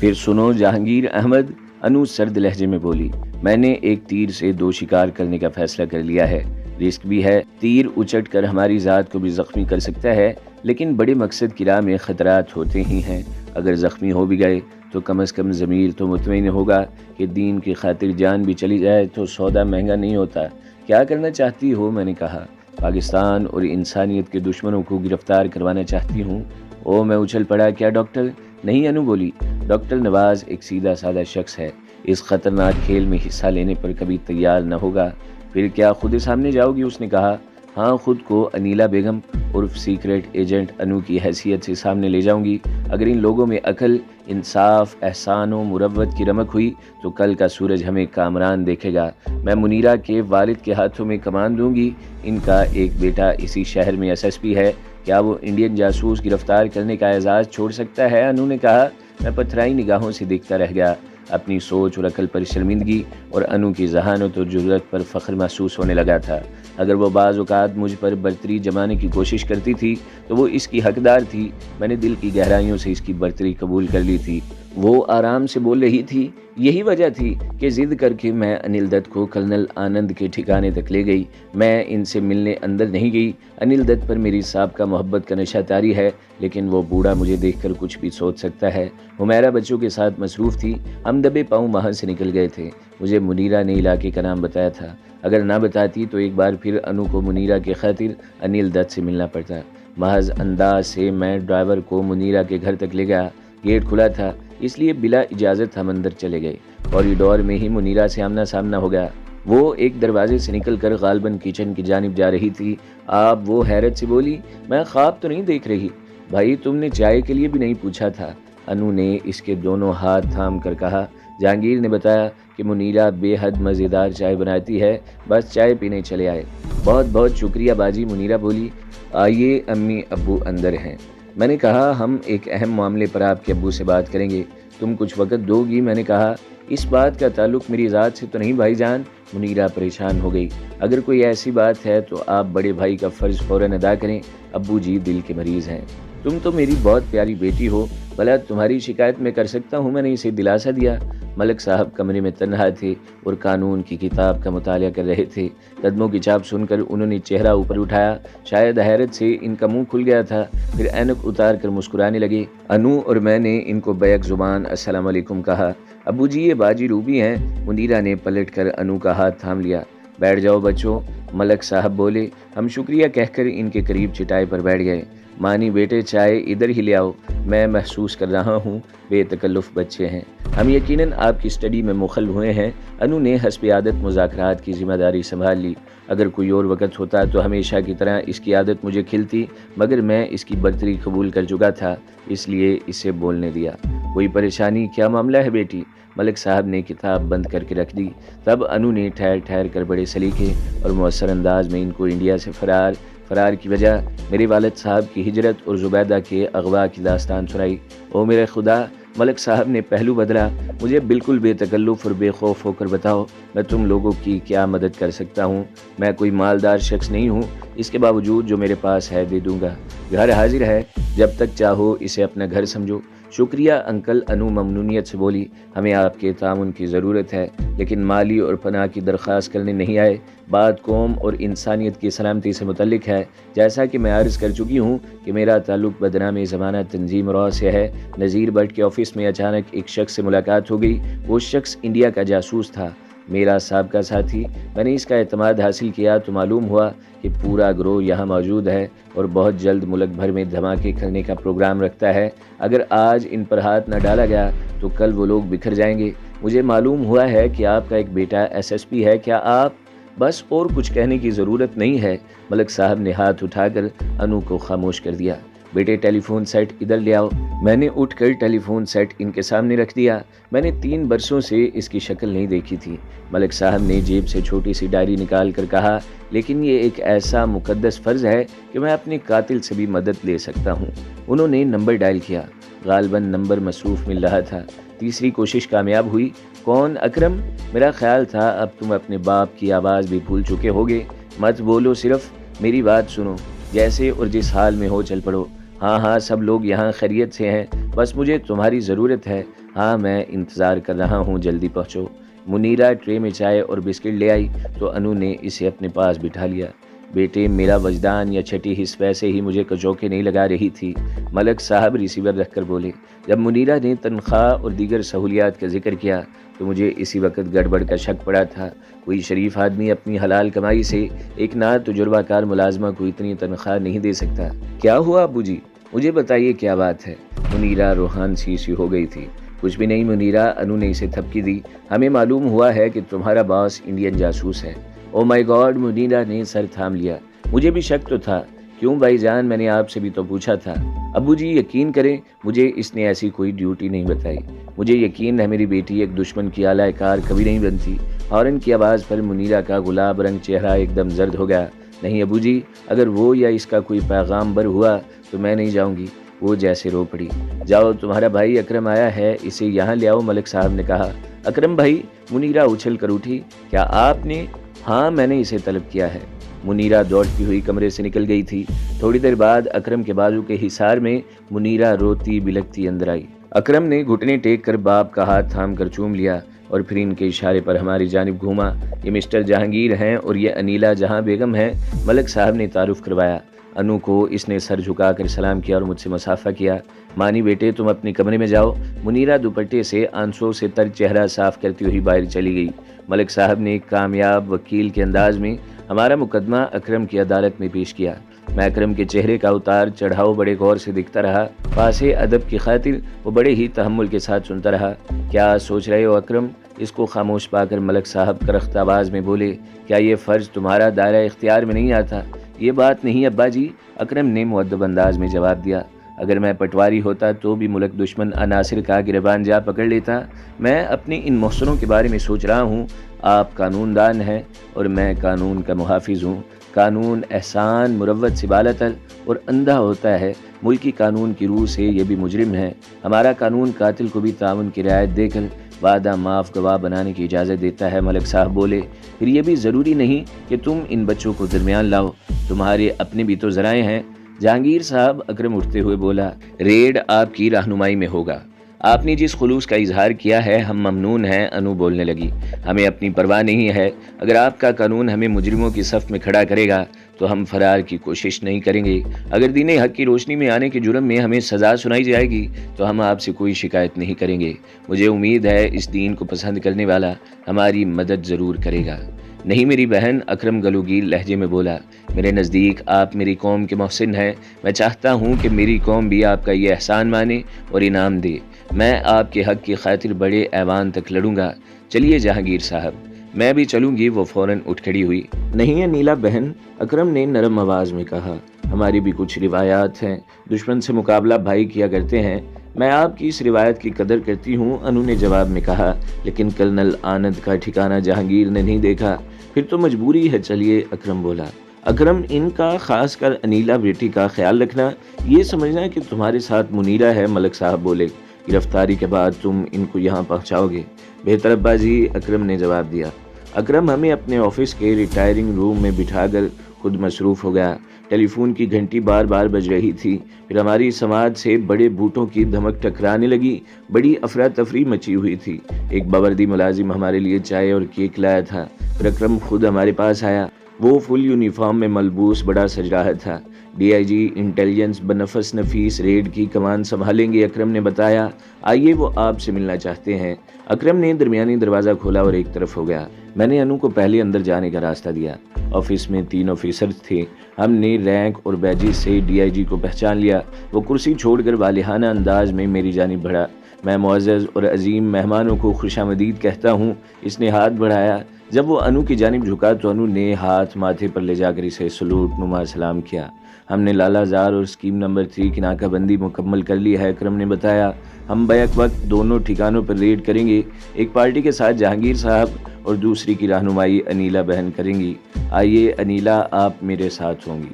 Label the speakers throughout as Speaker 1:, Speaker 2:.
Speaker 1: پھر سنو جہانگیر احمد، انو سرد لہجے میں بولی، میں نے ایک تیر سے 2 شکار کرنے کا فیصلہ کر لیا ہے۔ رسک بھی ہے، تیر اچٹ کر ہماری ذات کو بھی زخمی کر سکتا ہے، لیکن بڑے مقصد کی راہ میں خطرات ہوتے ہی ہیں۔ اگر زخمی ہو بھی گئے تو کم از کم ضمیر تو مطمئن ہوگا کہ دین کی خاطر جان بھی چلی جائے تو سودا مہنگا نہیں ہوتا۔ کیا کرنا چاہتی ہو؟ میں نے کہا۔ پاکستان اور انسانیت کے دشمنوں کو گرفتار کروانا چاہتی ہوں۔ او، میں اچھل پڑا، کیا ڈاکٹر؟ نہیں، انو بولی، ڈاکٹر نواز ایک سیدھا سادہ شخص ہے، اس خطرناک کھیل میں حصہ لینے پر کبھی تیار نہ ہوگا۔ پھر کیا خود سامنے جاؤ گی؟ اس نے کہا۔ ہاں، خود کو انیلا بیگم عرف سیکرٹ ایجنٹ انو کی حیثیت سے سامنے لے جاؤں گی۔ اگر ان لوگوں میں عقل، انصاف، احسان و مروت کی رمق ہوئی تو کل کا سورج ہمیں کامران دیکھے گا۔ میں منیرہ کے والد کے ہاتھوں میں کمان دوں گی۔ ان کا ایک بیٹا اسی شہر میں SSP ہے، کیا وہ انڈین جاسوس گرفتار کرنے کا اعزاز چھوڑ سکتا ہے؟ انو نے کہا۔ میں پتھرائی نگاہوں سے دیکھتا رہ گیا۔ اپنی سوچ اور عقل پر شرمندگی اور انو کی ذہانت اور جرأت پر فخر محسوس ہونے لگا تھا۔ اگر وہ بعض اوقات مجھ پر برتری جمانے کی کوشش کرتی تھی تو وہ اس کی حقدار تھی۔ میں نے دل کی گہرائیوں سے اس کی برتری قبول کر لی تھی۔ وہ آرام سے بول رہی تھی۔ یہی وجہ تھی کہ ضد کر کے میں انل دت کو کرنل آنند کے ٹھکانے تک لے گئی۔ میں ان سے ملنے اندر نہیں گئی۔ انل دت پر میری سابقہ محبت کا نشہ طاری ہے، لیکن وہ بوڑھا مجھے دیکھ کر کچھ بھی سوچ سکتا ہے۔ حمیرہ بچوں کے ساتھ مصروف تھی۔ ہم دبے پاؤں وہاں سے نکل گئے تھے۔ مجھے منیرہ نے علاقے کا نام بتایا تھا۔ اگر نہ بتاتی تو ایک بار پھر انو کو منیرہ کے خاطر انل دت سے ملنا پڑتا۔ محض انداز سے میں ڈرائیور کو منیرہ کے گھر تک لے گیا۔ گیٹ کھلا تھا، اس لیے بلا اجازت ہم اندر چلے گئے۔ کوریڈور میں ہی منیرہ سے آمنا سامنا ہو گیا۔ وہ ایک دروازے سے نکل کر غالباً کچن کی جانب جا رہی تھی۔ آپ؟ وہ حیرت سے بولی۔ میں خواب تو نہیں دیکھ رہی؟ بھائی، تم نے چائے کے لیے بھی نہیں پوچھا تھا، انو نے اس کے دونوں ہاتھ تھام کر کہا۔ جہانگیر نے بتایا کہ منیرہ بے حد مزیدار چائے بناتی ہے، بس چائے پینے چلے آئے۔ بہت بہت شکریہ باجی، منیرہ بولی۔ آئیے، امی ابو اندر ہیں۔ میں نے کہا، ہم ایک اہم معاملے پر آپ کے ابو سے بات کریں گے، تم کچھ وقت دو گی؟ میں نے کہا، اس بات کا تعلق میری ذات سے تو نہیں بھائی جان۔ منیرہ پریشان ہو گئی۔ اگر کوئی ایسی بات ہے تو آپ بڑے بھائی کا فرض فوراً ادا کریں، ابو جی دل کے مریض ہیں۔ تم تو میری بہت پیاری بیٹی ہو، بھلا تمہاری شکایت میں کر سکتا ہوں؟ میں نے اسے دلاسا دیا۔ ملک صاحب کمرے میں تنہا تھے اور قانون کی کتاب کا مطالعہ کر رہے تھے۔ قدموں کی چاپ سن کر انہوں نے چہرہ اوپر اٹھایا، شاید حیرت سے ان کا منہ کھل گیا تھا، پھر اینک اتار کر مسکرانے لگے۔ انو اور میں نے ان کو بیک زبان السلام علیکم کہا۔ ابو جی، یہ باجی روبی ہیں۔ منیرہ نے پلٹ کر انو کا ہاتھ تھام لیا۔ بیٹھ جاؤ بچوں، ملک صاحب بولے۔ ہم شکریہ کہہ کر ان کے قریب چٹائی پر بیٹھ گئے۔ مانی بیٹے، چائے ادھر ہی لے آؤ، میں محسوس کر رہا ہوں بے تکلف بچے ہیں۔ ہم یقیناً آپ کی اسٹڈی میں مخل ہوئے ہیں۔ انو نے حسب عادت مذاکرات کی ذمہ داری سنبھال لی۔ اگر کوئی اور وقت ہوتا تو ہمیشہ کی طرح اس کی عادت مجھے کھلتی، مگر میں اس کی برتری قبول کر چکا تھا، اس لیے اسے بولنے دیا۔ کوئی پریشانی؟ کیا معاملہ ہے بیٹی؟ ملک صاحب نے کتاب بند کر کے رکھ دی۔ تب انو نے ٹھہر ٹھہر کر بڑے سلیقے اور مؤثر انداز میں ان کو انڈیا سے فرار کی وجہ، میرے والد صاحب کی ہجرت اور زبیدہ کے اغوا کی داستان سنائی۔ او میرے خدا! ملک صاحب نے پہلو بدلا۔ مجھے بالکل بے تکلف اور بے خوف ہو کر بتاؤ، میں تم لوگوں کی کیا مدد کر سکتا ہوں؟ میں کوئی مالدار شخص نہیں ہوں، اس کے باوجود جو میرے پاس ہے دے دوں گا۔ گھر حاضر ہے، جب تک چاہو اسے اپنا گھر سمجھو۔ شکریہ انکل، انو ممنونیت سے بولی۔ ہمیں آپ کے تعاون کی ضرورت ہے، لیکن مالی اور پناہ کی درخواست کرنے نہیں آئے۔ بات قوم اور انسانیت کی سلامتی سے متعلق ہے۔ جیسا کہ میں عرض کر چکی ہوں کہ میرا تعلق بدنام زمانہ تنظیم راہ سے ہے۔ نذیر بٹ کے آفس میں اچانک ایک شخص سے ملاقات ہو گئی۔ وہ شخص انڈیا کا جاسوس تھا، میرا سابقہ ساتھی۔ میں نے اس کا اعتماد حاصل کیا تو معلوم ہوا کہ پورا گروہ یہاں موجود ہے اور بہت جلد ملک بھر میں دھماکے کرنے کا پروگرام رکھتا ہے۔ اگر آج ان پر ہاتھ نہ ڈالا گیا تو کل وہ لوگ بکھر جائیں گے۔ مجھے معلوم ہوا ہے کہ آپ کا ایک بیٹا SSP ہے، کیا آپ؟ بس اور کچھ کہنے کی ضرورت نہیں ہے۔ ملک صاحب نے ہاتھ اٹھا کر انو کو خاموش کر دیا۔ بیٹے، ٹیلی فون سیٹ ادھر لے آؤ۔ میں نے اٹھ کر ٹیلی فون سیٹ ان کے سامنے رکھ دیا۔ میں نے 3 برسوں سے اس کی شکل نہیں دیکھی تھی۔ ملک صاحب نے جیب سے چھوٹی سی ڈائری نکال کر کہا، لیکن یہ ایک ایسا مقدس فرض ہے کہ میں اپنے قاتل سے بھی مدد لے سکتا ہوں۔ انہوں نے نمبر ڈائل کیا۔ غالباً نمبر مصروف مل رہا تھا۔ تیسری کوشش کامیاب ہوئی۔ کون؟ اکرم؟ میرا خیال تھا اب تم اپنے باپ کی آواز بھی بھول چکے ہوگے۔ مت بولو، صرف میری بات سنو۔ جیسے اور جس حال میں ہو چل پڑو۔ ہاں ہاں، سب لوگ یہاں خیریت سے ہیں، بس مجھے تمہاری ضرورت ہے۔ ہاں میں انتظار کر رہا ہوں، جلدی پہنچو۔ منیرہ ٹرے میں چائے اور بسکٹ لے آئی تو انو نے اسے اپنے پاس بٹھا لیا۔ بیٹے، میرا وجدان یا چھٹی حص ویسے ہی مجھے کچوکے نہیں لگا رہی تھی، ملک صاحب ریسیور رکھ کر بولے۔ جب منیرہ نے تنخواہ اور دیگر سہولیات کا ذکر کیا تو مجھے اسی وقت گڑبڑ کا شک پڑا تھا۔ کوئی شریف آدمی اپنی حلال کمائی سے ایک نا تجربہ کار ملازمہ کو اتنی تنخواہ نہیں دے سکتا۔ کیا ہوا ابو جی؟ مجھے بتائیے کیا بات ہے؟ منیرہ روحان سی ہو گئی تھی۔ کچھ بھی نہیں منیرہ، انو نے اسے تھپکی دی۔ ہمیں معلوم ہوا ہے کہ تمہارا باس انڈین جاسوس ہے۔ او مائی گاڈ، منیرہ نے سر تھام لیا۔ مجھے بھی شک تو تھا۔ کیوں بھائی جان؟ میں نے آپ سے بھی تو پوچھا تھا۔ ابو جی یقین کریں، مجھے اس نے ایسی کوئی ڈیوٹی نہیں بتائی۔ مجھے یقین ہے میری بیٹی ایک دشمن کی اعلی کار کبھی نہیں بنتی۔ ہارن کی آواز پر منیرہ کا گلاب رنگ چہرہ ایک دم زرد ہو گیا۔ نہیں ابو جی، اگر وہ یا اس کا کوئی پیغام بر ہوا تو میں نہیں جاؤں گی۔ وہ جیسے رو پڑی۔ جاؤ، تمہارا بھائی اکرم آیا ہے، اسے یہاں لے آؤ، ملک صاحب نے کہا۔ اکرم بھائی؟ منیرہ اچھل کر اٹھی۔ کیا آپ نے؟ ہاں میں نے اسے طلب کیا ہے۔ منیرہ دوڑتی ہوئی کمرے سے نکل گئی تھی۔ تھوڑی دیر بعد اکرم کے بازو کے حصار میں منیرہ روتی بلکتی اندر آئی۔ اکرم نے گھٹنے ٹیک کر باپ کا ہاتھ تھام کر چوم لیا اور پھر ان کے اشارے پر ہماری جانب گھوما۔ یہ مسٹر جہانگیر ہیں اور یہ انیلا جہاں بیگم ہیں، ملک صاحب نے تعارف کروایا۔ انو کو اس نے سر جھکا کر سلام کیا اور مجھ سے مصافحہ کیا۔ مانی بیٹے، تم اپنے کمرے میں جاؤ۔ منیرہ دوپٹے سے آنسوں سے تر چہرہ صاف کرتی ہوئی باہر چلی گئی۔ ملک صاحب نے ایک کامیاب وکیل کے انداز میں ہمارا مقدمہ اکرم کی عدالت میں پیش کیا۔ میں اکرم کے چہرے کا اتار چڑھاؤ بڑے غور سے دیکھتا رہا۔ پاسے ادب کی خاطر وہ بڑے ہی تحمل کے ساتھ سنتا رہا۔ کیا سوچ رہے ہو اکرم؟ اس کو خاموش پا کر ملک صاحب کرخت آواز میں بولے۔ کیا یہ فرض تمہارا دائرہ اختیار میں نہیں آتا؟ یہ بات نہیں ابا جی، اکرم نے مؤدب انداز میں جواب دیا۔ اگر میں پٹواری ہوتا تو بھی ملک دشمن عناصر کا گریبان جا پکڑ لیتا۔ میں اپنے ان محسنوں کے بارے میں سوچ رہا ہوں۔ آپ قانون دان ہیں اور میں قانون کا محافظ ہوں۔ قانون احسان مروت سے بالاتر اور اندھا ہوتا ہے۔ ملکی قانون کی روح سے یہ بھی مجرم ہے۔ ہمارا قانون قاتل کو بھی تعاون کی رعایت دے کر وعدہ معاف گواہ بنانے کی اجازت دیتا ہے، ملک صاحب بولے۔ پھر یہ بھی ضروری نہیں کہ تم ان بچوں کو درمیان لاؤ، تمہارے اپنے بھی تو ذرائع ہیں۔ جہانگیر صاحب، اکرم اٹھتے ہوئے بولا، ریڈ آپ کی رہنمائی میں ہوگا۔ آپ نے جس خلوص کا اظہار کیا ہے ہم ممنون ہیں۔ انو بولنے لگی۔ ہمیں اپنی پرواہ نہیں ہے۔ اگر آپ کا قانون ہمیں مجرموں کی صف میں کھڑا کرے گا تو ہم فرار کی کوشش نہیں کریں گے۔ اگر دین حق کی روشنی میں آنے کے جرم میں ہمیں سزا سنائی جائے گی تو ہم آپ سے کوئی شکایت نہیں کریں گے۔ مجھے امید ہے اس دین کو پسند کرنے والا ہماری مدد ضرور کرے گا۔ نہیں میری بہن، اکرم گلوگیر لہجے میں بولا، میرے نزدیک آپ میری قوم کے محسن ہیں۔ میں چاہتا ہوں کہ میری قوم بھی آپ کا یہ احسان مانے اور انعام دے۔ میں آپ کے حق کی خاطر بڑے ایوان تک لڑوں گا۔ چلیے جہانگیر صاحب۔ میں بھی چلوں گی، وہ فوراً اٹھ کھڑی ہوئی۔ نہیں انیلا بہن، اکرم نے نرم آواز میں کہا، ہماری بھی کچھ روایات ہیں، دشمن سے مقابلہ بھائی کیا کرتے ہیں۔ میں آپ کی اس روایت کی قدر کرتی ہوں، انو نے جواب میں کہا، لیکن کرنل آنند کا ٹھکانہ جہانگیر نے نہیں دیکھا۔ پھر تو مجبوری ہے، چلیے، اکرم بولا۔ اکرم، ان کا خاص کر انیلا بیٹی کا خیال رکھنا، یہ سمجھنا کہ تمہارے ساتھ منیرہ ہے، ملک صاحب بولے۔ گرفتاری کے بعد تم ان کو یہاں پہنچاؤ گے؟ بہتر ابا جی، اکرم نے جواب دیا۔ اکرم ہمیں اپنے آفس کے ریٹائرنگ روم میں بٹھا کر خود مصروف ہو گیا۔ ٹیلی فون کی گھنٹی بار بار بج رہی تھی۔ پھر ہماری سماج سے بڑے بوٹوں کی دھمک ٹکرانے لگی۔ بڑی افراتفری مچی ہوئی تھی۔ ایک باوردی ملازم ہمارے لیے چائے اور کیک لایا تھا۔ پھر اکرم خود ہمارے پاس آیا۔ وہ فل یونیفارم میں ملبوس بڑا سج رہا تھا۔ ڈی آئی جی انٹیلیجنس بنفس نفیس ریڈ کی کمان سنبھالیں گے، اکرم نے بتایا۔ آئیے، وہ آپ سے ملنا چاہتے ہیں۔ اکرم نے درمیانی دروازہ کھولا اور ایک طرف ہو گیا۔ میں نے انو کو پہلے اندر جانے کا راستہ دیا۔ آفس میں 3 آفیسر تھے۔ ہم نے رینک اور بیجز سے ڈی آئی جی کو پہچان لیا۔ وہ کرسی چھوڑ کر والہانہ انداز میں میری جانب بڑھا۔ میں معزز اور عظیم مہمانوں کو خوش آمدید کہتا ہوں۔ اس نے ہاتھ بڑھایا۔ جب وہ انو کی جانب جھکا تو انو نے ہاتھ ماتھے پر لے جا کر اسے سلوٹ نما سلام کیا۔ ہم نے لالہ زار اور اسکیم نمبر 3 کی ناکہ بندی مکمل کر لی ہے، اکرم نے بتایا۔ ہم بیک وقت دونوں ٹھکانوں پر ریڈ کریں گے۔ ایک پارٹی کے ساتھ جہانگیر صاحب اور دوسری کی رہنمائی انیلا بہن کریں گی۔ آئیے انیلا، آپ میرے ساتھ ہوں گی۔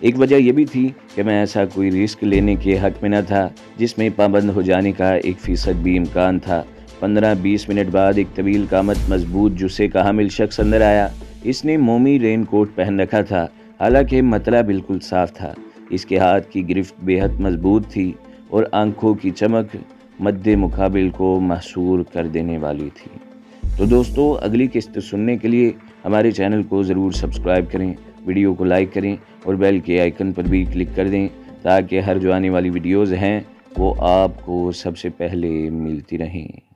Speaker 1: ایک وجہ یہ بھی تھی کہ میں ایسا کوئی رسک لینے کے حق میں نہ تھا جس میں پابند ہو جانے کا 1% بھی امکان تھا۔ 15-20 منٹ بعد ایک طویل قامت مضبوط جسے کا حامل شخص اندر آیا۔ اس نے مومی رین کوٹ پہن رکھا تھا، حالانکہ مطلع بالکل صاف تھا۔ اس کے ہاتھ کی گرفت بے حد مضبوط تھی اور آنکھوں کی چمک مد مقابل کو محصور کر دینے والی تھی۔ تو دوستو، اگلی قسط سننے کے لیے ہمارے چینل کو ضرور سبسکرائب کریں، ویڈیو کو لائک کریں اور بیل کے آئیکن پر بھی کلک کر دیں تاکہ ہر جو آنے والی ویڈیوز ہیں وہ آپ کو سب سے پہلے ملتی رہیں۔